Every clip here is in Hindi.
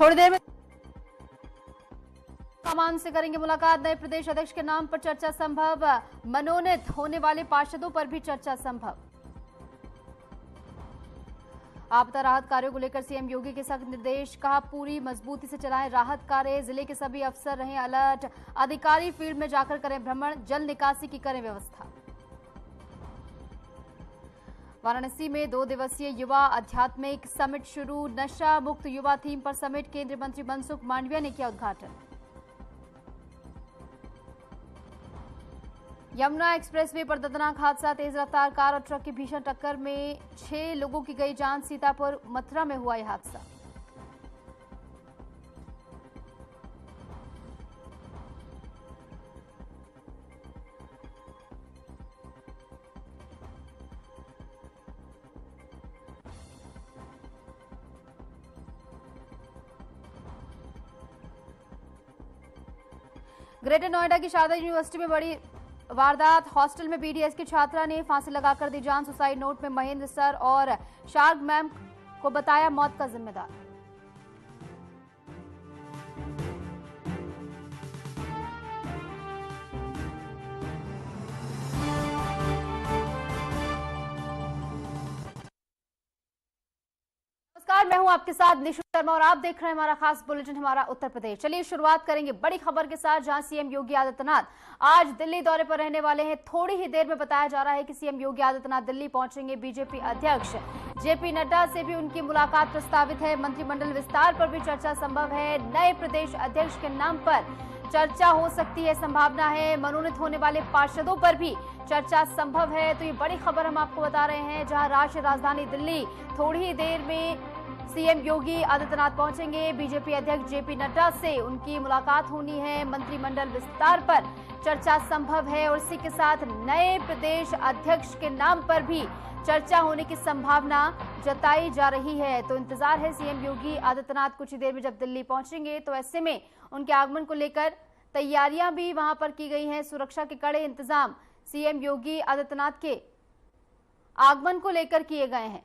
थोड़ी देर में कमान से करेंगे मुलाकात। नए प्रदेश अध्यक्ष के नाम पर चर्चा संभव, मनोनीत होने वाले पार्षदों पर भी चर्चा संभव। आपदा राहत कार्यों को लेकर सीएम योगी के सख्त निर्देश, कहा पूरी मजबूती से चलाएं राहत कार्य। जिले के सभी अफसर रहें अलर्ट, अधिकारी फील्ड में जाकर करें भ्रमण, जल निकासी की करें व्यवस्था। वाराणसी में 2 दिवसीय युवा आध्यात्मिक समिट शुरू, नशा मुक्त युवा थीम पर समिट, केंद्रीय मंत्री मनसुख मांडविया ने किया उद्घाटन। यमुना एक्सप्रेसवे पर दर्दनाक हादसा, तेज रफ्तार कार और ट्रक की भीषण टक्कर में 6 लोगों की गई जान। सीतापुर मथुरा में हुआ यह हादसा। ग्रेटर नोएडा की शारदा यूनिवर्सिटी में बड़ी वारदात, हॉस्टल में बीडीएस की छात्रा ने फांसी लगाकर दी जान। सुसाइड नोट में महेंद्र सर और शार्ग मैम को बताया मौत का जिम्मेदार। नमस्कार, मैं हूं आपके साथ निशु शर्मा और आप देख रहे हैं हमारा खास बुलेटिन हमारा उत्तर प्रदेश। चलिए शुरुआत करेंगे बड़ी खबर के साथ, जहां सीएम योगी आदित्यनाथ आज दिल्ली दौरे पर रहने वाले हैं। थोड़ी ही देर में बताया जा रहा है कि सीएम योगी आदित्यनाथ दिल्ली पहुंचेंगे। बीजेपी अध्यक्ष जेपी नड्डा से भी उनकी मुलाकात प्रस्तावित है। मंत्रिमंडल विस्तार पर भी चर्चा संभव है। नए प्रदेश अध्यक्ष के नाम पर चर्चा हो सकती है, संभावना है। मनोनीत होने वाले पार्षदों पर भी चर्चा संभव है। तो ये बड़ी खबर हम आपको बता रहे हैं, जहां राष्ट्रीय राजधानी दिल्ली थोड़ी ही देर में सीएम योगी आदित्यनाथ पहुंचेंगे। बीजेपी अध्यक्ष जेपी नड्डा से उनकी मुलाकात होनी है। मंत्रिमंडल विस्तार पर चर्चा संभव है और इसी के साथ नए प्रदेश अध्यक्ष के नाम पर भी चर्चा होने की संभावना जताई जा रही है। तो इंतजार है, सीएम योगी आदित्यनाथ कुछ ही देर में जब दिल्ली पहुंचेंगे तो ऐसे में उनके आगमन को लेकर तैयारियां भी वहां पर की गई हैं। सुरक्षा के कड़े इंतजाम सीएम योगी आदित्यनाथ के आगमन को लेकर किए गए हैं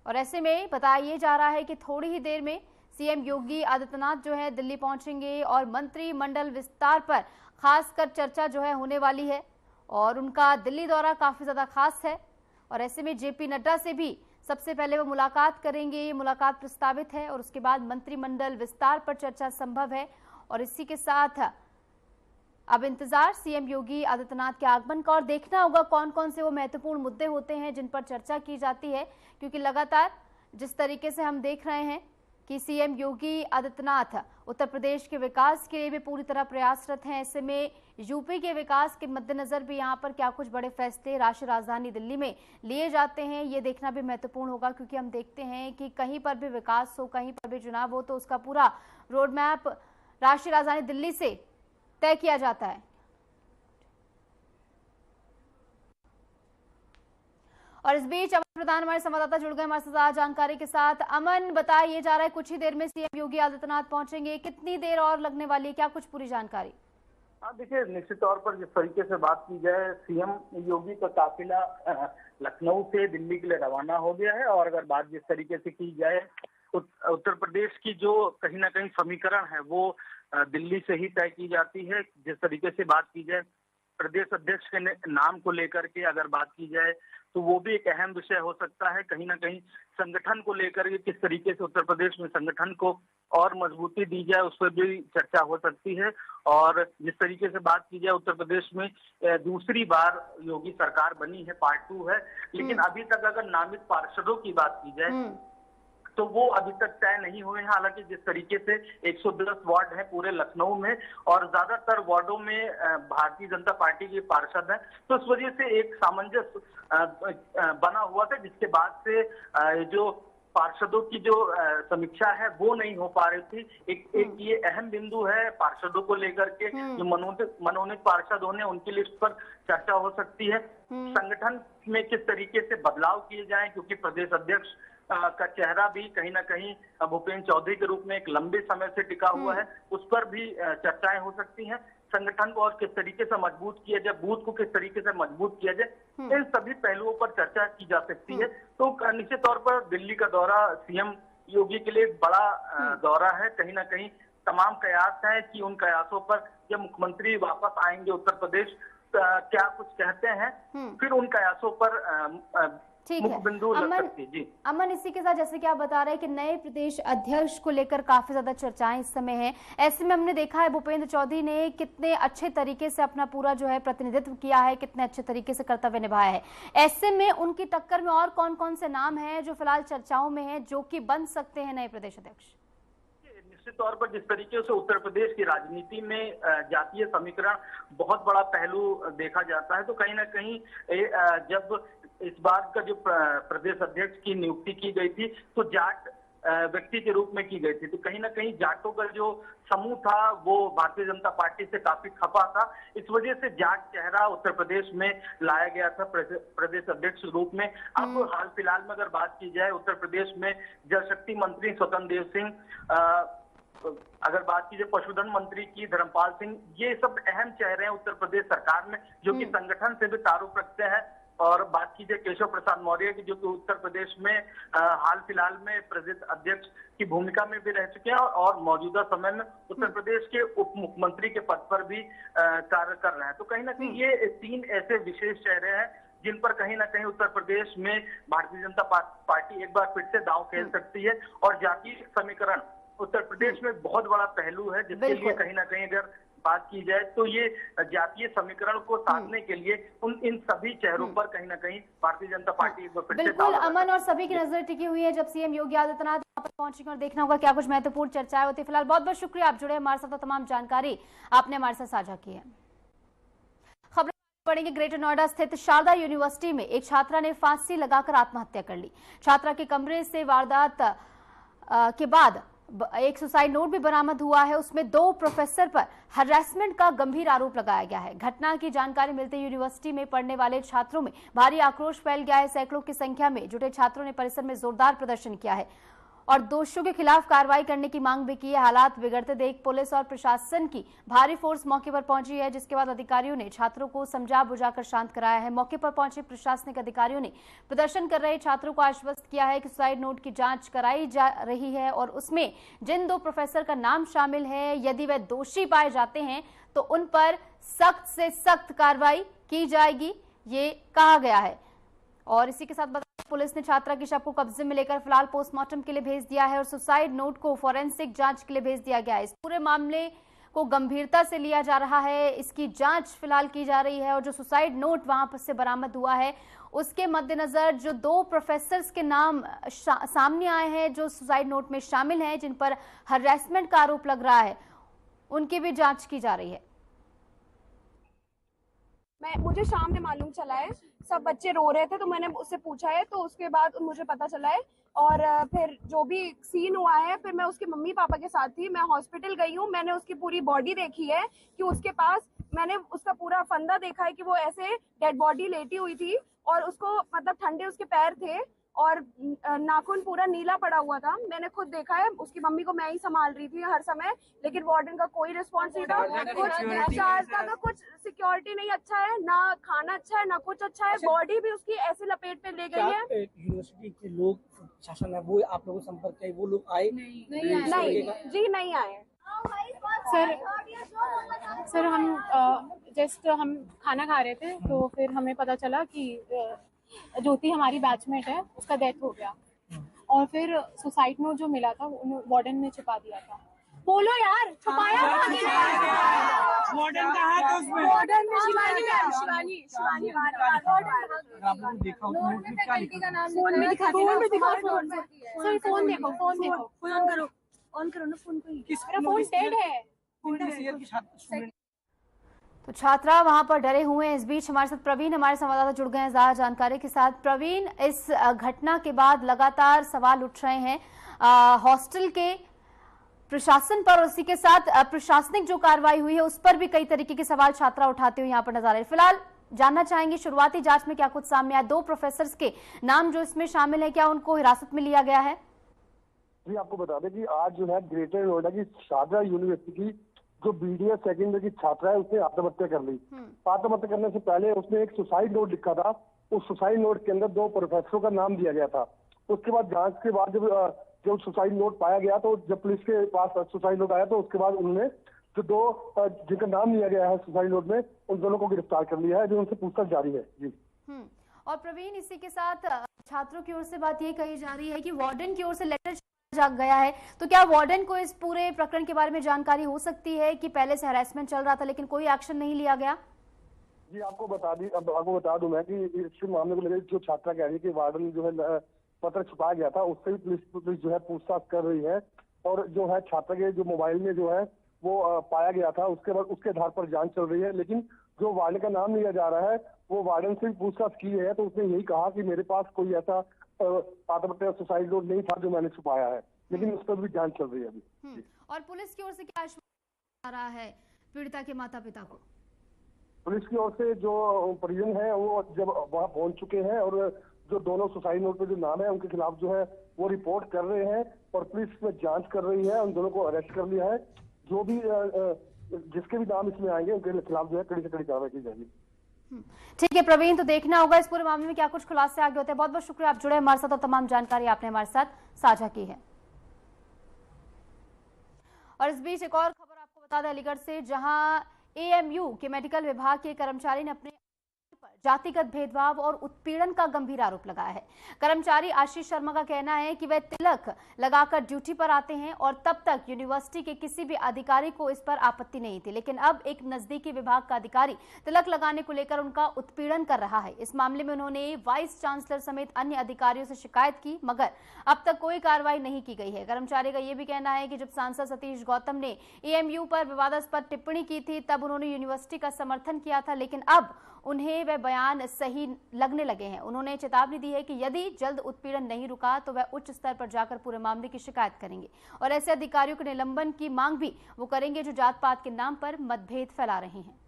और ऐसे में बताया जा रहा है कि थोड़ी ही देर में सीएम योगी आदित्यनाथ जो है दिल्ली पहुंचेंगे और मंत्रिमंडल विस्तार पर खासकर चर्चा जो है होने वाली है और उनका दिल्ली दौरा काफी ज्यादा खास है। और ऐसे में जेपी नड्डा से भी सबसे पहले वो मुलाकात करेंगे, ये मुलाकात प्रस्तावित है और उसके बाद मंत्रिमंडल विस्तार पर चर्चा संभव है। और इसी के साथ अब इंतजार सीएम योगी आदित्यनाथ के आगमन का और देखना होगा कौन कौन से वो महत्वपूर्ण मुद्दे होते हैं जिन पर चर्चा की जाती है, क्योंकि लगातार जिस तरीके से हम देख रहे हैं कि सीएम योगी आदित्यनाथ उत्तर प्रदेश के विकास के लिए भी पूरी तरह प्रयासरत हैं। ऐसे में यूपी के विकास के मद्देनजर भी यहाँ पर क्या कुछ बड़े फैसले राष्ट्रीय राजधानी दिल्ली में लिए जाते हैं, ये देखना भी महत्वपूर्ण होगा। क्योंकि हम देखते हैं कि कहीं पर भी विकास हो, कहीं पर भी चुनाव हो तो उसका पूरा रोड मैप राष्ट्रीय राजधानी दिल्ली से तय किया जाता है। और इस बीच अमन प्रधान हमारे संवाददाता जुड़ गए हमारे साथ जानकारी के साथ। अमन, बताया जा रहा है कुछ ही देर में सीएम योगी आदित्यनाथ पहुंचेंगे, कितनी देर और लगने वाली है, क्या कुछ पूरी जानकारी? हाँ देखिए, निश्चित तौर पर जिस तरीके से बात की जाए, सीएम योगी का काफिला लखनऊ से दिल्ली के लिए रवाना हो गया है। और अगर बात जिस तरीके से की जाए, उत्तर प्रदेश की जो कहीं ना कहीं समीकरण है वो दिल्ली से ही तय की जाती है। जिस तरीके से बात की जाए प्रदेश अध्यक्ष के नाम को लेकर के अगर बात की जाए तो वो भी एक अहम विषय हो सकता है। कहीं ना कहीं संगठन को लेकर के किस तरीके से उत्तर प्रदेश में संगठन को और मजबूती दी जाए, उस पर भी चर्चा हो सकती है। और जिस तरीके से बात की जाए, उत्तर प्रदेश में दूसरी बार योगी सरकार बनी है, पार्ट 2 है, लेकिन अभी तक अगर नामित पार्षदों की बात की जाए तो वो अभी तक तय नहीं हुए हैं। हालांकि जिस तरीके से 110 वार्ड है पूरे लखनऊ में और ज्यादातर वार्डों में भारतीय जनता पार्टी के पार्षद हैं, तो इस वजह से एक सामंजस्य बना हुआ था, जिसके बाद से जो पार्षदों की जो समीक्षा है वो नहीं हो पा रही थी। एक ये अहम बिंदु है पार्षदों को लेकर के, जो मनोनीत पार्षद होने उनकी लिस्ट पर चर्चा हो सकती है। संगठन में किस तरीके से बदलाव किए जाए, क्योंकि प्रदेश अध्यक्ष का चेहरा भी कहीं ना कहीं भूपेंद्र चौधरी के रूप में एक लंबे समय से टिका हुआ है, उस पर भी चर्चाएं हो सकती हैं। संगठन को और किस तरीके से मजबूत किया जाए, बूथ को किस तरीके से मजबूत किया जाए, इन सभी पहलुओं पर चर्चा की जा सकती है। तो निश्चित तौर पर दिल्ली का दौरा सीएम योगी के लिए एक बड़ा दौरा है। कहीं ना कहीं तमाम कयास हैं कि उन कयासों पर जब मुख्यमंत्री वापस आएंगे उत्तर प्रदेश क्या कुछ कहते हैं, फिर उन कयासों पर मुख्य बिंदु लग सकती है। जी अमन, इसी के साथ जैसे कि आप बता रहे हैं कि नए प्रदेश अध्यक्ष को लेकर काफी ज्यादा चर्चाएं इस समय हैं। ऐसे में हमने देखा है भूपेंद्र चौधरी ने कितने अच्छे तरीके से अपना पूरा जो है प्रतिनिधित्व किया है, कितने अच्छे तरीके से कर्तव्य निभाया है। ऐसे में उनकी टक्कर में और कौन कौन से नाम हैं जो फिलहाल चर्चाओं में हैं, जो कि बन सकते हैं नए प्रदेश अध्यक्ष? निश्चित तौर पर जिस तरीके से उत्तर प्रदेश की राजनीति में जातीय समीकरण बहुत बड़ा पहलू देखा जाता है, तो कहीं ना कहीं जब इस बार का जो प्रदेश अध्यक्ष की नियुक्ति की गई थी तो जाट व्यक्ति के रूप में की गई थी, तो कहीं ना कहीं जाटों का जो समूह था वो भारतीय जनता पार्टी से काफी खपा था। इस वजह से जाट चेहरा उत्तर प्रदेश में लाया गया था प्रदेश अध्यक्ष रूप में। अब हाल फिलहाल में अगर बात की जाए उत्तर प्रदेश में जल शक्ति मंत्री स्वतंत्र देव सिंह, अगर बात कीजिए पशुधन मंत्री की धर्मपाल सिंह, ये सब अहम चेहरे हैं उत्तर प्रदेश सरकार में जो कि संगठन से भी ताल्लुक रखते हैं। और बात कीजिए केशव प्रसाद मौर्य की, जो कि उत्तर प्रदेश में हाल फिलहाल में प्रदेश अध्यक्ष की भूमिका में भी रह चुके हैं और मौजूदा समय में उत्तर प्रदेश के उप मुख्यमंत्री के पद पर भी कार्य कर रहे हैं। तो कहीं ना कहीं ये तीन ऐसे विशेष चेहरे हैं जिन पर कहीं ना कहीं उत्तर प्रदेश में भारतीय जनता पार्टी एक बार फिर से दांव खेल सकती है। और जातीय समीकरण उत्तर प्रदेश में बहुत बड़ा पहलू है, जिसके लिए कहीं ना कहीं अगर बात की जाए तो ये जातीय समीकरण को साधने के लिए इन सभी चेहरों पर कहीं ना कहीं भारतीय जनता पार्टी बिल्कुल अमन, और सभी की नजर टिकी हुई है जब सीएम योगी आदित्यनाथ वहां पर पहुंचेंगे और देखना होगा क्या कुछ महत्वपूर्ण चर्चाएं होती है। फिलहाल बहुत बहुत शुक्रिया, आप जुड़े हमारे साथ, तमाम जानकारी आपने हमारे साथ साझा की है। खबर पढ़ेंगे ग्रेटर नोएडा स्थित शारदा यूनिवर्सिटी में एक छात्रा ने फांसी लगाकर आत्महत्या कर ली। छात्रा के कमरे से वारदात के बाद एक सुसाइड नोट भी बरामद हुआ है। उसमें 2 प्रोफेसर पर हरासमेंट का गंभीर आरोप लगाया गया है। घटना की जानकारी मिलते यूनिवर्सिटी में पढ़ने वाले छात्रों में भारी आक्रोश फैल गया है। सैकड़ों की संख्या में जुटे छात्रों ने परिसर में जोरदार प्रदर्शन किया है और दोषियों के खिलाफ कार्रवाई करने की मांग भी की है। हालात बिगड़ते देख पुलिस और प्रशासन की भारी फोर्स मौके पर पहुंची है, जिसके बाद अधिकारियों ने छात्रों को समझा बुझाकर शांत कराया है। मौके पर पहुंचे प्रशासनिक अधिकारियों ने प्रदर्शन कर रहे छात्रों को आश्वस्त किया है कि सुसाइड नोट की जांच कराई जा रही है और उसमें जिन 2 प्रोफेसर का नाम शामिल है, यदि वे दोषी पाए जाते हैं तो उन पर सख्त से सख्त कार्रवाई की जाएगी, ये कहा गया है। और इसी के साथ पुलिस ने छात्रा की शव को कब्जे में लेकर फिलहाल पोस्टमार्टम के लिए भेज दिया है और सुसाइड नोट को फॉरेंसिक जांच के लिए भेज दिया गया है। इस पूरे मामले को गंभीरता से लिया जा रहा है, इसकी जांच फिलहाल की जा रही है और जो सुसाइड नोट वहां पर से बरामद हुआ है उसके मद्देनजर जो 2 प्रोफेसर्स के नाम सामने आए हैं जो सुसाइड नोट में शामिल हैं, जिन पर हरासमेंट का आरोप लग रहा है, उनकी भी जांच की जा रही है। मुझे शाम में मालूम चला है, सब बच्चे रो रहे थे तो मैंने उससे पूछा है, तो उसके बाद मुझे पता चला है। और फिर जो भी सीन हुआ है, फिर मैं उसके मम्मी पापा के साथ थी, मैं हॉस्पिटल गई हूँ, मैंने उसकी पूरी बॉडी देखी है कि उसके पास, मैंने उसका पूरा फंदा देखा है कि वो ऐसे डेड बॉडी लेटी हुई थी और उसको मतलब ठंडे उसके पैर थे और नाखून पूरा नीला पड़ा हुआ था। मैंने खुद देखा है, उसकी मम्मी को मैं ही संभाल रही थी हर समय, लेकिन वार्डन का कोई रिस्पॉन्स नहीं था। कुछ सिक्योरिटी नहीं अच्छा है, ना खाना अच्छा है, ना कुछ अच्छा है। बॉडी भी उसकी ऐसे लपेट पे ले गई है। यूनिवर्सिटी के लोग, शासन है, वो आप लोगों को संपर्क किया, वो लोग आए? नहीं जी, नहीं आए सर। हम खाना खा रहे थे तो फिर हमें पता चला कि ज्योति हमारी बैचमेट है, उसका डेथ हो गया और फिर सुसाइड नोट जो मिला था वार्डन ने छुपा दिया था। बोलो यार, छुपाया वार्डन कहाँ था उसमें? वार्डन में शिवानी देखा फोन में दिखा सर, फोन देखो, ऑन करो ना फोन को। मेरा फोन डेड है। तो छात्रा वहां पर डरे हुए हैं। इस बीच हमारे साथ प्रवीण, हमारे संवाददाता जुड़ गए हैं ज्यादा जानकारी के साथ। प्रवीण, इस घटना के बाद लगातार सवाल उठ रहे हैं हॉस्टल के प्रशासन पर और उसी के साथ प्रशासनिक जो कार्रवाई हुई है उस पर भी कई तरीके के सवाल छात्रा उठाते हुए यहाँ पर नजर आ रहे हैं। फिलहाल जानना चाहेंगे शुरुआती जांच में क्या कुछ सामने आया, 2 प्रोफेसर के नाम जो इसमें शामिल है, क्या उनको हिरासत में लिया गया है? जी, आपको बता दें कि आज जो है ग्रेटर नोएडा की शारदा यूनिवर्सिटी की जो BDS सेकंड ईयर की छात्रा है उसने आत्महत्या कर ली। आत्महत्या करने से पहले उसने एक सुसाइड नोट लिखा था। उस सुसाइड नोट के अंदर 2 प्रोफेसरों का नाम दिया गया था। उसके बाद जांच के बाद जब जब सुसाइड नोट पाया गया तो जब पुलिस के पास सुसाइड नोट आया तो उसके बाद उन्होंने जो दो जिनका नाम लिया गया है सुसाइड नोट में, उन दोनों को गिरफ्तार कर लिया है, जो उनसे पूछताछ जारी है जी। और प्रवीण, इसी के साथ छात्रों की ओर से बात ये कही जा रही है कि वार्डन की ओर से लेटर जा गया है, तो क्या वार्डन को इस पूरे प्रकरण के बारे में जानकारी हो सकती है कि पहले से हरासमेंट चल रहा था लेकिन कोई एक्शन नहीं लिया गया? जी आपको बता दूं मैं कि इस मामले को लेकर जो छात्रा कह रही है कि वार्डन जो है पत्र छुपाया गया था, उससे भी पुलिस जो है पूछताछ कर रही है, और जो है छात्रा के जो मोबाइल में जो है वो पाया गया था, उसके बाद उसके आधार पर जांच चल रही है। लेकिन जो वार्डन का नाम लिया जा रहा है वो वार्डन से भी पूछताछ की है, तो उसने यही कहा कि मेरे पास कोई ऐसा आत्महत्या सुसाइड नोट नहीं था जो मैंने छुपाया है, लेकिन उस पर भी जांच चल रही है अभी। और पुलिस की ओर से क्या आश्वासन आ रहा है पीड़िता के माता पिता को? पुलिस की ओर से जो परिजन है वो जब वहां पहुंच चुके हैं, और जो दोनों सुसाइड नोट पे जो नाम है उनके खिलाफ जो है वो रिपोर्ट कर रहे हैं, और पुलिस में जांच कर रही है, उन दोनों को अरेस्ट कर लिया है। जो भी जिसके भी नाम इसमें आएंगे उनके खिलाफ जो है कड़ी से कड़ी कार्रवाई की जाएगी। ठीक है प्रवीण, तो देखना होगा इस पूरे मामले में क्या कुछ खुलासे आगे होते हैं। बहुत बहुत शुक्रिया, आप जुड़े हमारे साथ और तमाम जानकारी आपने हमारे साथ साझा की है। और इस बीच एक और खबर आपको बता दें अलीगढ़ से, जहां एएमयू के मेडिकल विभाग के कर्मचारी ने अपने जातिगत भेदभाव और उत्पीड़न का गंभीर आरोप लगाया है। कर्मचारी आशीष शर्मा का कहना है कि वह तिलक लगाकर ड्यूटी पर आते हैं और तब तक यूनिवर्सिटी के किसी भी अधिकारी को इस पर आपत्ति नहीं थी, लेकिन अब एक नजदीकी विभाग का अधिकारी तिलक लगाने को लेकर उनका उत्पीड़न कर रहा है। इस मामले में उन्होंने वाइस चांसलर समेत अन्य अधिकारियों से शिकायत की, मगर अब तक कोई कार्रवाई नहीं की गई है। कर्मचारी का यह भी कहना है कि जब सांसद सतीश गौतम ने एएमयू पर विवादास्पद टिप्पणी की थी तब उन्होंने यूनिवर्सिटी का समर्थन किया था, लेकिन अब उन्हें वह बयान सही लगने लगे हैं। उन्होंने चेतावनी दी है कि यदि जल्द उत्पीड़न नहीं रुका तो वह उच्च स्तर पर जाकर पूरे मामले की शिकायत करेंगे और ऐसे अधिकारियों के निलंबन की मांग भी वो करेंगे जो जात पात के नाम पर मतभेद फैला रहे हैं।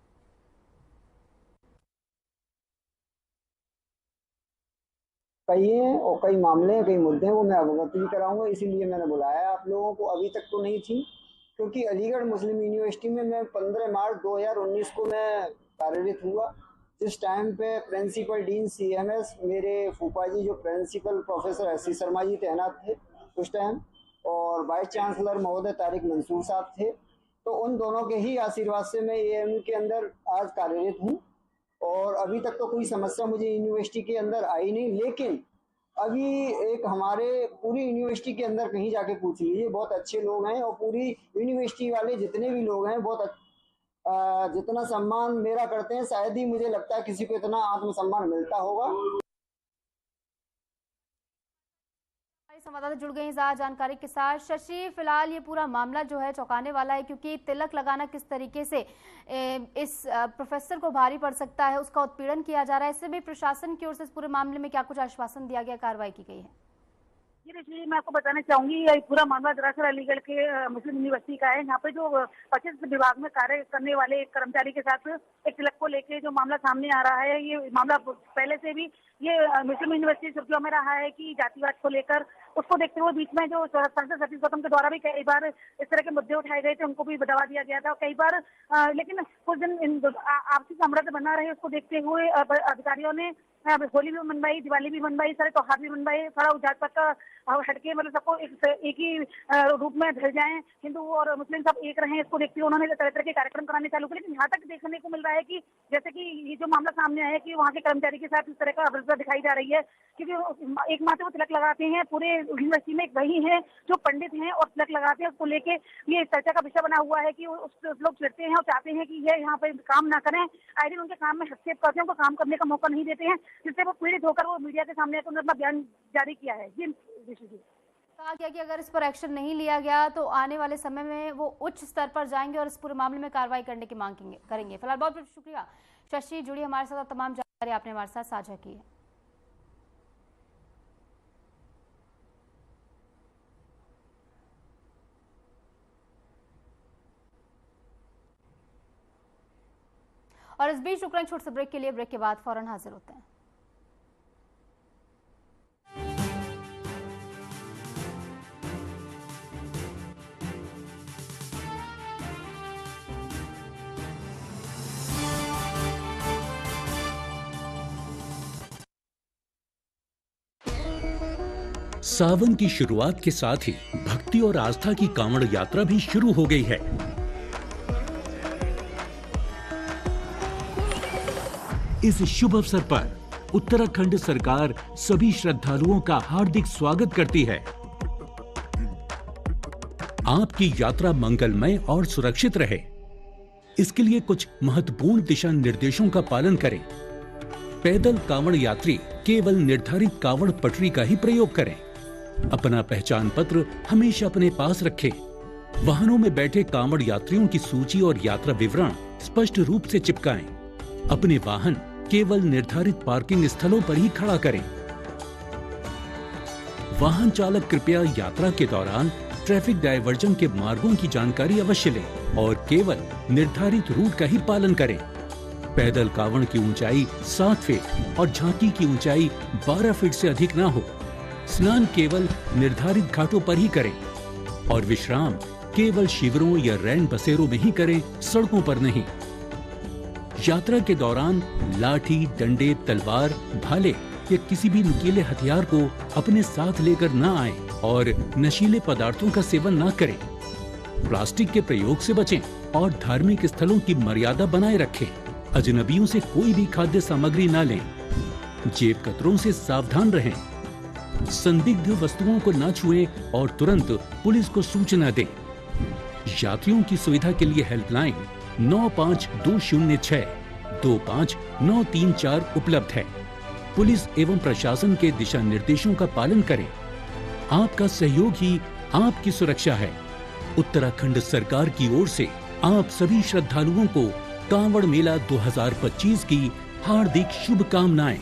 कई मामले कई मुद्दे हैं वो मैं अवगत भी कराऊंगा, इसीलिए मैंने बुलाया आप लोगों को। अभी तक तो नहीं थी, क्योंकि अलीगढ़ मुस्लिम यूनिवर्सिटी में मैं 15 मार्च 2019 को मैं कार्यरत हुआ। जिस टाइम पे प्रिंसिपल डीन सीएमएस मेरे फूफा जी जो principal professor SC Sharma ji तैनात थे उस टाइम, और वाइस चांसलर महोदय तारिक मंसूर साहब थे, तो उन दोनों के ही आशीर्वाद से मैं एएमयू के अंदर आज कार्यरत हूँ। और अभी तक तो कोई समस्या मुझे यूनिवर्सिटी के अंदर आई नहीं, लेकिन अभी एक हमारे पूरी यूनिवर्सिटी के अंदर कहीं जाके पूछ लीजिए, बहुत अच्छे लोग हैं और पूरी यूनिवर्सिटी वाले जितने भी लोग हैं बहुत जितना सम्मान मेरा करते हैं, शायद ही मुझे लगता है किसी को इतना आत्मसम्मान मिलता होगा। संवाददाता जुड़ गए हैं ज्यादा जानकारी के साथ। शशि, फिलहाल ये पूरा मामला जो है चौंकाने वाला है, क्योंकि तिलक लगाना किस तरीके से इस प्रोफेसर को भारी पड़ सकता है, उसका उत्पीड़न किया जा रहा है। इससे भी प्रशासन की ओर से इस पूरे मामले में क्या कुछ आश्वासन दिया गया, कार्रवाई की गई है? जी देखिए, मैं आपको बताना चाहूंगी ये पूरा मामला दरअसल अलीगढ़ के मुस्लिम यूनिवर्सिटी का है। यहाँ पे जो 25 विभाग में कार्य करने वाले एक कर्मचारी के साथ एक तिलक को लेके जो मामला सामने आ रहा है, ये मामला पहले से भी ये मुस्लिम यूनिवर्सिटी सुर्खियों में रहा है कि जातिवाद को लेकर उसको देखते हुए बीच में जो सांसद सतीश गौतम के द्वारा भी कई बार इस तरह के मुद्दे उठाए गए थे, उनको भी बढ़ावा दिया गया था कई बार। लेकिन कुछ दिन आपसी सामर्थ्य बना रहे, उसको देखते हुए अधिकारियों ने होली भी मनवाई, दिवाली भी मनवाई, सारे त्योहार भी मनवाए, सारा जात पात का हटके मतलब सबको एक ही रूप में ढल जाएं, हिंदू और मुस्लिम सब एक रहे, इसको देखते हुए उन्होंने तरह तरह के कार्यक्रम कराने चालू किए। लेकिन यहाँ तक देखने को मिल रहा है कि जैसे कि ये जो मामला सामने आया है कि वहाँ के कर्मचारी के साथ इस तरह का अवसर दिखाई जा रही है, क्योंकि एक मात्र वो तिलक लगाते हैं, पूरे यूनिवर्सिटी में एक वही है जो पंडित हैं और तिलक लगाते हैं, उसको लेके ये चर्चा का विषय बना हुआ है कि लोग चिढ़ते हैं और चाहते हैं कि ये यहाँ पे काम ना करें, आए दिन उनके काम में हस्तक्षेप करते हैं, उनको काम करने का मौका नहीं देते हैं, जिससे वो पीड़ित होकर वो मीडिया के सामने उन्होंने अपना बयान जारी किया है। जी कहा गया कि अगर इस पर एक्शन नहीं लिया गया तो आने वाले समय में वो उच्च स्तर पर जाएंगे और इस पूरे मामले में कार्रवाई करने की मांग करेंगे। फिलहाल बहुत बहुत शुक्रिया शशि, जुड़ी हमारे साथ, तमाम जानकारी आपने हमारे साथ साझा की है। और इस बीच रुक रहे छोटे से ब्रेक के लिए, ब्रेक के बाद फौरन हाजिर होते हैं। सावन की शुरुआत के साथ ही भक्ति और आस्था की कांवड़ यात्रा भी शुरू हो गई है। इस शुभ अवसर पर उत्तराखंड सरकार सभी श्रद्धालुओं का हार्दिक स्वागत करती है। आपकी यात्रा मंगलमय और सुरक्षित रहे, इसके लिए कुछ महत्वपूर्ण दिशा निर्देशों का पालन करें। पैदल कांवड़ यात्री केवल निर्धारित कांवड़ पटरी का ही प्रयोग करें। अपना पहचान पत्र हमेशा अपने पास रखें। वाहनों में बैठे कांवड़ यात्रियों की सूची और यात्रा विवरण स्पष्ट रूप से चिपकाएं। अपने वाहन केवल निर्धारित पार्किंग स्थलों पर ही खड़ा करें। वाहन चालक कृपया यात्रा के दौरान ट्रैफिक डायवर्जन के मार्गों की जानकारी अवश्य लें और केवल निर्धारित रूट का ही पालन करें। पैदल कांवड़ की ऊंचाई 7 फीट और झांकी की ऊंचाई 12 फीट से अधिक ना हो। स्नान केवल निर्धारित घाटों पर ही करें और विश्राम केवल शिविरों या रैन बसेरों में ही करें, सड़कों पर नहीं। यात्रा के दौरान लाठी, डंडे, तलवार, भाले या किसी भी नुकीले हथियार को अपने साथ लेकर न आए और नशीले पदार्थों का सेवन न करें। प्लास्टिक के प्रयोग से बचें और धार्मिक स्थलों की मर्यादा बनाए रखें। अजनबियों से कोई भी खाद्य सामग्री न लें। जेब कतरों से सावधान रहें। संदिग्ध वस्तुओं को न छुएं और तुरंत पुलिस को सूचना दें। यात्रियों की सुविधा के लिए हेल्पलाइन 9520625934 उपलब्ध है। पुलिस एवं प्रशासन के दिशा निर्देशों का पालन करें। आपका सहयोग ही आपकी सुरक्षा है। उत्तराखंड सरकार की ओर से आप सभी श्रद्धालुओं को कांवड़ मेला 2025 की हार्दिक शुभकामनाएं।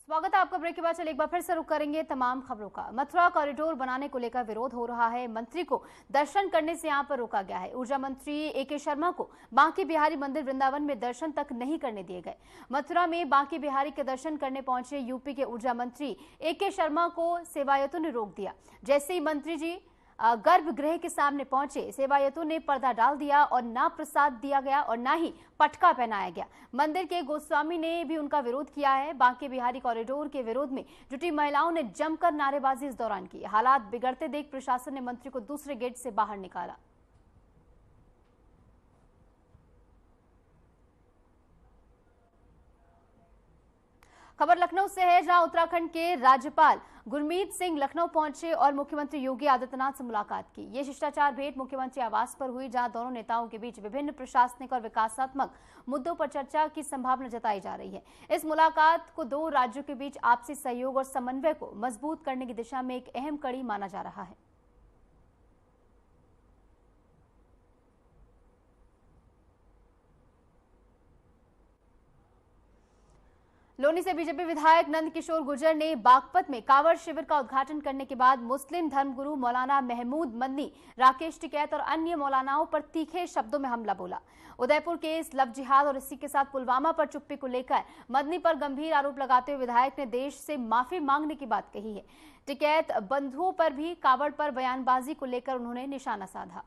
स्वागत है आपका। ब्रेक के बाद चलिए एक बार फिर से रुक करेंगे तमाम खबरों का। मथुरा कॉरिडोर बनाने को लेकर विरोध हो रहा है। मंत्री को दर्शन करने से यहां पर रोका गया है। ऊर्जा मंत्री एके शर्मा को बांके बिहारी मंदिर वृंदावन में दर्शन तक नहीं करने दिए गए। मथुरा में बांके बिहारी के दर्शन करने पहुंचे यूपी के ऊर्जा मंत्री एके शर्मा को सेवायतों ने रोक दिया। जैसे ही मंत्री जी गर्भगृह के सामने पहुंचे, सेवायतों ने पर्दा डाल दिया और ना प्रसाद दिया गया और ना ही पटका पहनाया गया। मंदिर के गोस्वामी ने भी उनका विरोध किया है। बांके बिहारी कॉरिडोर के विरोध में जुटी महिलाओं ने जमकर नारेबाजी इस दौरान की। हालात बिगड़ते देख प्रशासन ने मंत्री को दूसरे गेट से बाहर निकाला। खबर लखनऊ से है, जहां उत्तराखंड के राज्यपाल गुरमीत सिंह लखनऊ पहुंचे और मुख्यमंत्री योगी आदित्यनाथ से मुलाकात की। ये शिष्टाचार भेंट मुख्यमंत्री आवास पर हुई, जहां दोनों नेताओं के बीच विभिन्न प्रशासनिक और विकासात्मक मुद्दों पर चर्चा की संभावना जताई जा रही है। इस मुलाकात को दो राज्यों के बीच आपसी सहयोग और समन्वय को मजबूत करने की दिशा में एक अहम कड़ी माना जा रहा है। लोनी से बीजेपी विधायक नंद किशोर गुर्जर ने बागपत में कांवड़ शिविर का उद्घाटन करने के बाद मुस्लिम धर्मगुरु मौलाना महमूद मदनी, राकेश टिकैत और अन्य मौलानाओं पर तीखे शब्दों में हमला बोला। उदयपुर केस, लव जिहाद और इसी के साथ पुलवामा पर चुप्पी को लेकर मदनी पर गंभीर आरोप लगाते हुए विधायक ने देश से माफी मांगने की बात कही है। टिकैत बंधुओं पर भी कांवड़ पर बयानबाजी को लेकर उन्होंने निशाना साधा।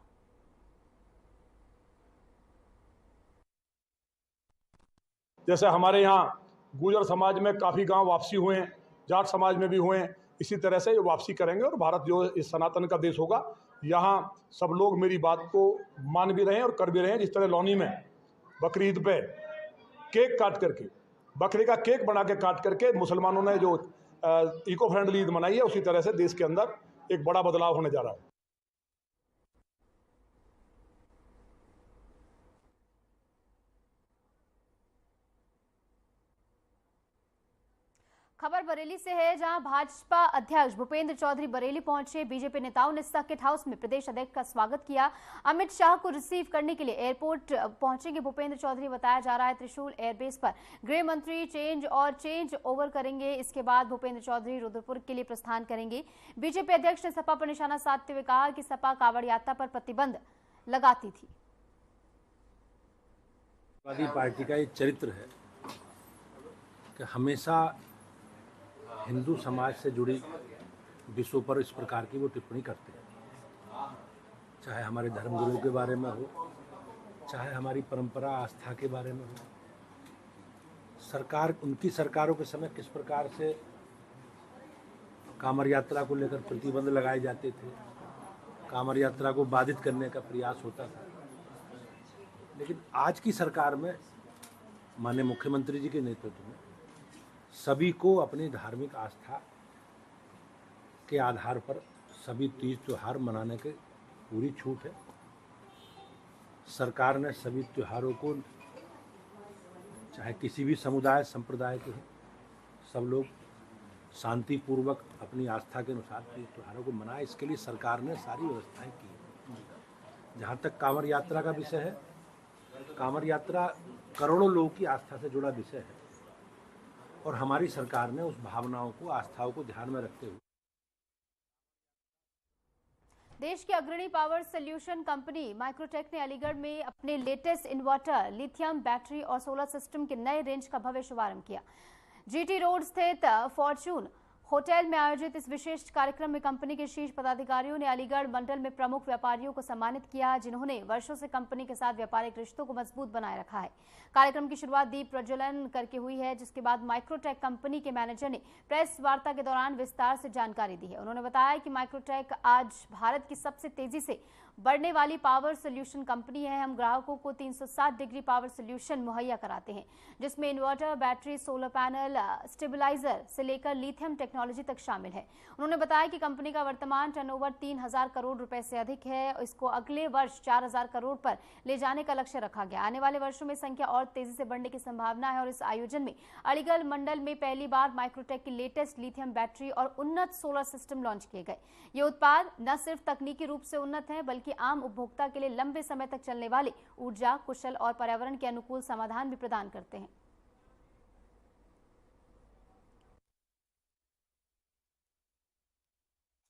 जैसे हमारे यहाँ गुर्जर समाज में काफ़ी गांव वापसी हुए हैं, जाट समाज में भी हुए हैं, इसी तरह से ये वापसी करेंगे और भारत जो इस सनातन का देश होगा। यहाँ सब लोग मेरी बात को मान भी रहे हैं और कर भी रहे हैं। जिस तरह लौनी में बकरी ईद पे केक काट करके, बकरे का केक बना के काट करके मुसलमानों ने जो इको फ्रेंडली ईद मनाई है, उसी तरह से देश के अंदर एक बड़ा बदलाव होने जा रहा है। खबर बरेली से है, जहां भाजपा अध्यक्ष भूपेंद्र चौधरी बरेली पहुंचे। बीजेपी नेताओं ने सर्किट हाउस में प्रदेश अध्यक्ष का स्वागत किया। अमित शाह को रिसीव करने के लिए एयरपोर्ट पहुंचेंगे भूपेंद्र चौधरी। बताया जा रहा है त्रिशूल एयरबेस पर गृह मंत्री चेंज ओवर करेंगे। इसके बाद भूपेंद्र चौधरी रुद्रपुर के लिए प्रस्थान करेंगे। बीजेपी अध्यक्ष ने सपा पर निशाना साधते हुए कहा कि सपा कांवड़ यात्रा पर प्रतिबंध लगाती थी। पार्टी का एक चरित्र है कि हमेशा हिंदू समाज से जुड़ी विषयों पर इस प्रकार की वो टिप्पणी करते हैं, चाहे हमारे धर्मगुरुओं के बारे में हो, चाहे हमारी परंपरा आस्था के बारे में हो। सरकार, उनकी सरकारों के समय किस प्रकार से कांवड़ यात्रा को लेकर प्रतिबंध लगाए जाते थे, कांवड़ यात्रा को बाधित करने का प्रयास होता था। लेकिन आज की सरकार में माननीय मुख्यमंत्री जी के नेतृत्व में सभी को अपनी धार्मिक आस्था के आधार पर सभी तीज त्योहार मनाने की पूरी छूट है। सरकार ने सभी त्योहारों को, चाहे किसी भी समुदाय संप्रदाय के हों, सब लोग शांतिपूर्वक अपनी आस्था के अनुसार तीज त्योहारों को मनाए, इसके लिए सरकार ने सारी व्यवस्थाएं की। जहाँ तक कांवड़ यात्रा का विषय है, कांवड़ यात्रा करोड़ों लोगों की आस्था से जुड़ा विषय है और हमारी सरकार ने उस भावनाओं को, आस्थाओं को ध्यान में रखते हुए देश की अग्रणी पावर सॉल्यूशन कंपनी माइक्रोटेक ने अलीगढ़ में अपने लेटेस्ट इन्वर्टर, लिथियम बैटरी और सोलर सिस्टम के नए रेंज का भव्य शुभारंभ किया। जीटी रोड स्थित फॉर्चून होटल में आयोजित इस विशेष कार्यक्रम में कंपनी के शीर्ष पदाधिकारियों ने अलीगढ़ मंडल में प्रमुख व्यापारियों को सम्मानित किया, जिन्होंने वर्षों से कंपनी के साथ व्यापारिक रिश्तों को मजबूत बनाए रखा है। कार्यक्रम की शुरुआत दीप प्रज्वलन करके हुई है, जिसके बाद माइक्रोटेक कंपनी के मैनेजर ने प्रेस वार्ता के दौरान विस्तार से जानकारी दी है। उन्होंने बताया कि माइक्रोटेक आज भारत की सबसे तेजी से बढ़ने वाली पावर सोल्यूशन कंपनी है। हम ग्राहकों को 360 डिग्री पावर सोल्यूशन मुहैया कराते हैं, जिसमें inverter, battery, solar panel, stabilizer से लेकर लिथियम टेक्नोलॉजी तक शामिल है। उन्होंने बताया कि कंपनी का वर्तमान टर्नओवर 3000 करोड़ रुपए से अधिक है। इसको अगले वर्ष 4000 करोड़ पर ले जाने का लक्ष्य रखा गया। आने वाले वर्षों में संख्या और तेजी से बढ़ने की संभावना है और इस आयोजन में अलीगढ़ मंडल में पहली बार माइक्रोटेक की लेटेस्ट लिथियम बैटरी और उन्नत सोलर सिस्टम लॉन्च किए गए। ये उत्पाद न सिर्फ तकनीकी रूप से उन्नत है, बल्कि आम उपभोक्ता के लिए लंबे समय तक चलने वाले ऊर्जा कुशल और पर्यावरण के अनुकूल समाधान भी प्रदान करते हैं।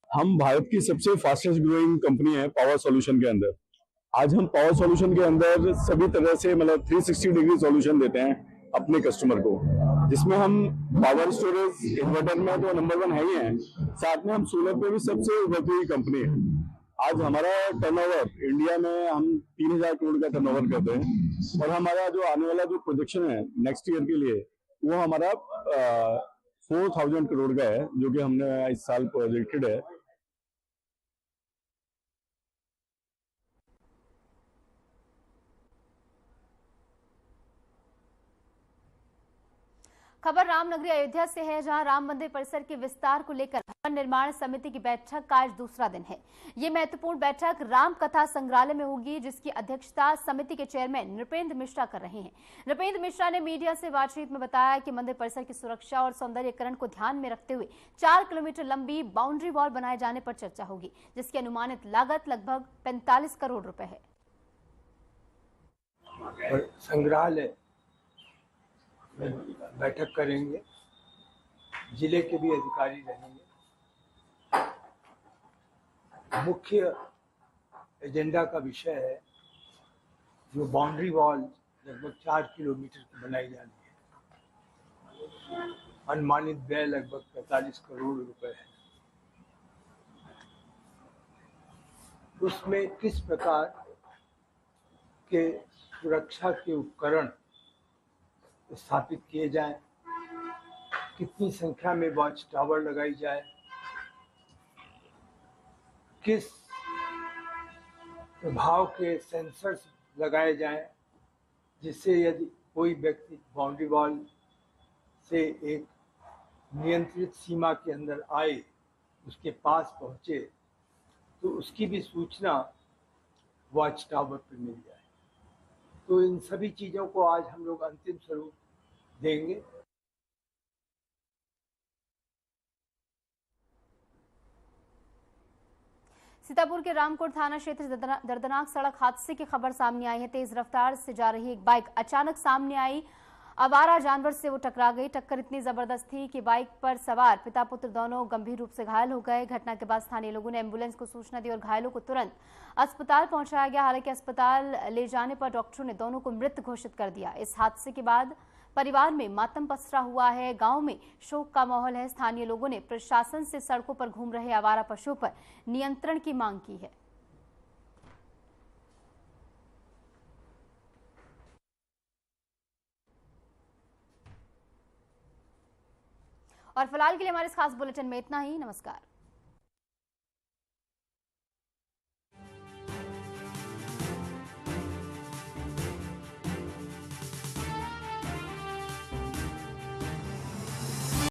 हम भारत की सबसे फास्टेस्ट ग्रोइंग कंपनी है पावर सॉल्यूशन के अंदर। आज हम पावर सॉल्यूशन के अंदर सभी तरह से 360 डिग्री सॉल्यूशन देते हैं अपने कस्टमर को, जिसमें हम पावर स्टोरेज, इन्वर्टर में तो नंबर 1 है ही हैं, साथ में हम सोलर पे भी सबसे उभरती हुई कंपनी है। आज हमारा टर्नओवर इंडिया में हम 3000 करोड़ का टर्नओवर करते हैं और हमारा जो आने वाला जो प्रोजेक्शन है नेक्स्ट ईयर के लिए, वो हमारा 4000 करोड़ का है, जो कि हमने इस साल प्रोजेक्टेड है। खबर रामनगरी अयोध्या से है, जहां राम मंदिर परिसर के विस्तार को लेकर भवन निर्माण समिति की बैठक का आज दूसरा दिन है। ये महत्वपूर्ण बैठक राम कथा संग्रहालय में होगी, जिसकी अध्यक्षता समिति के चेयरमैन नृपेंद्र मिश्रा कर रहे हैं। नृपेंद्र मिश्रा ने मीडिया से बातचीत में बताया कि मंदिर परिसर की सुरक्षा और सौंदर्यीकरण को ध्यान में रखते हुए 4 किलोमीटर लंबी बाउंड्री वॉल बनाए जाने पर चर्चा होगी, जिसकी अनुमानित लागत लगभग 45 करोड़ रुपए है। संग्रहालय बैठक करेंगे, जिले के भी अधिकारी रहेंगे। मुख्य एजेंडा का विषय है जो बाउंड्री वॉल लगभग 4 किलोमीटर की बनाई जानी है। अनुमानित व्यय लगभग 45 करोड़ रुपए है। उसमें किस प्रकार के सुरक्षा के उपकरण स्थापित किए जाएं, कितनी संख्या में वॉच टावर लगाई जाए, किस प्रभाव के सेंसर्स लगाए जाएं, जिससे यदि कोई व्यक्ति बाउंड्री वॉल से एक नियंत्रित सीमा के अंदर आए, उसके पास पहुंचे, तो उसकी भी सूचना वॉच टावर पर मिल जाए। तो इन सभी चीज़ों को आज हम लोग अंतिम स्वरूप देंगे। सीतापुर के रामकोट थाना क्षेत्र से दर्दनाक सड़क हादसे की खबर सामने आई है। तेज रफ्तार से जा रही एक बाइक अचानक सामने आई, आवारा जानवर से वो टकरा गई। टक्कर इतनी जबरदस्त थी कि बाइक पर सवार पिता पुत्र दोनों गंभीर रूप से घायल हो गए। घटना के बाद स्थानीय लोगों ने एम्बुलेंस को सूचना दी और घायलों को तुरंत अस्पताल पहुंचाया गया। हालांकि अस्पताल ले जाने पर डॉक्टरों ने दोनों को मृत घोषित कर दिया। इस हादसे के बाद परिवार में मातम पसरा हुआ है। गांव में शोक का माहौल है। स्थानीय लोगों ने प्रशासन से सड़कों पर घूम रहे आवारा पशुओं पर नियंत्रण की मांग की है। और फिलहाल के लिए हमारे इस खास बुलेटिन में इतना ही। नमस्कार।